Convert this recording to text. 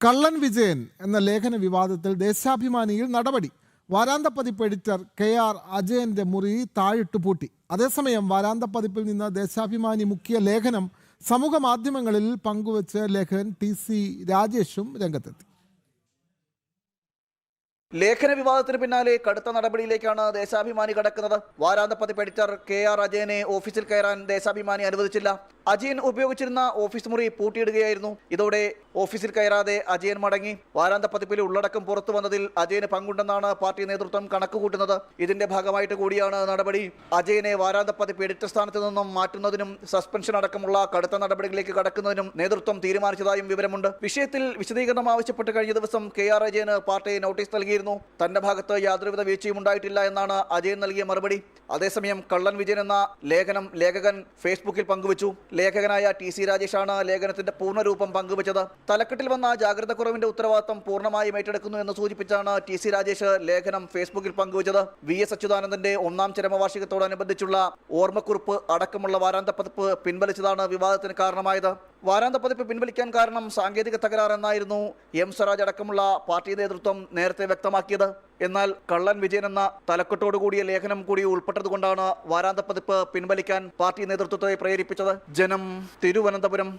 കള്ളൻ വിജയൻ എന്ന ലേഖന വിവാദത്തിൽ ദേശാഭിമാനിയിൽ നടപടി. വാരാന്തപ്പതിപ്പ് എഡിറ്റർ KR അജയന്റെ മുറി താഴിട്ടു പൂട്ടി. അതേസമയം വാരാന്തപ്പതിപ്പിൽ നിന്ന് ദേശാഭിമാനി മുക്കിയ ലേഖനം സമൂഹ മാധ്യമങ്ങളിൽ പങ്കുവച്ച് ലേഖകൻ TC രാജേഷും രംഗത്തെത്തി. ലേഖന വിവാദത്തിന് പിന്നാലെ കടുത്ത നടപടിയിലേക്കാണ് ദേശാഭിമാനി കടക്കുന്നത്. വാരാന്തപ്പതിപ്പ് എഡിറ്റർ KR അജയനെ ഓഫീസിൽ കയറാൻ ദേശാഭിമാനി അനുവദിച്ചില്ല. അജയൻ ഉപയോഗിച്ചിരുന്ന ഓഫീസ് മുറി പൂട്ടിയിടുകയായിരുന്നു. ഇതോടെ ഓഫീസിൽ കയറാതെ അജയൻ മടങ്ങി. വാരാന്തപ്പതിപ്പിലെ ഉള്ളടക്കം പുറത്തു വന്നതിൽ അജയന് പങ്കുണ്ടെന്നാണ് പാർട്ടി നേതൃത്വം കണക്കുകൂട്ടുന്നത്. ഇതിന്റെ ഭാഗമായിട്ട് കൂടിയാണ് നടപടി. അജയനെ വാരാന്തപ്പതിപ്പ് എഡിറ്റർ സ്ഥാനത്ത് നിന്നും മാറ്റുന്നതിനും സസ്പെൻഷൻ അടക്കമുള്ള കടുത്ത നടപടികളിലേക്ക് കടക്കുന്നതിനും നേതൃത്വം തീരുമാനിച്ചതായും വിവരമുണ്ട്. വിഷയത്തിൽ വിശദീകരണം ആവശ്യപ്പെട്ട് കഴിഞ്ഞ ദിവസം KR അജയന് പാർട്ടി നോട്ടീസ് നൽകി. തന്റെ ഭാഗത്ത് യാതൊരുവിധ വീഴ്ചയും ഉണ്ടായിട്ടില്ല എന്നാണ് അജയൻ നൽകിയ മറുപടി. അതേസമയം കള്ളൻ വിജയൻ എന്ന ലേഖനം ലേഖകൻ ഫേസ്ബുക്കിൽ പങ്കുവച്ചു. ലേഖകനായ TC രാജേഷാണ് ലേഖനത്തിന്റെ പൂർണ്ണരൂപം പങ്കുവച്ചത്. തലക്കെട്ടിൽ വന്ന ജാഗ്രത കുറവിന്റെ ഉത്തരവാദിത്തം പൂർണ്ണമായും ഏറ്റെടുക്കുന്നു എന്ന് സൂചിപ്പിച്ചാണ് TC രാജേഷ് ലേഖനം ഫേസ്ബുക്കിൽ പങ്കുവച്ചത്. VS അച്യുതാനന്ദന്റെ 1ാം ചരമവാർഷികത്തോടനുബന്ധിച്ചുള്ള ഓർമ്മക്കുറിപ്പ് അടക്കമുള്ള വാരാന്തപ്പതിപ്പ് പിൻവലിച്ചതാണ് വിവാദത്തിന് കാരണമായത്. വാരാന്തപ്പതിപ്പ് പിൻവലിക്കാൻ കാരണം സാങ്കേതിക തകരാറെന്നായിരുന്നു M സ്വരാജ് അടക്കമുള്ള പാർട്ടി നേതൃത്വം നേരത്തെ വ്യക്തമാക്കിയത്. എന്നാൽ കള്ളൻ വിജയൻ എന്ന തലക്കെട്ടോടുകൂടിയ ലേഖനം കൂടി ഉൾപ്പെട്ടതുകൊണ്ടാണ് വാരാന്തപ്പതിപ്പ് പിൻവലിക്കാൻ പാർട്ടി നേതൃത്വത്തെ പ്രേരിപ്പിച്ചത്. ജനം, തിരുവനന്തപുരം.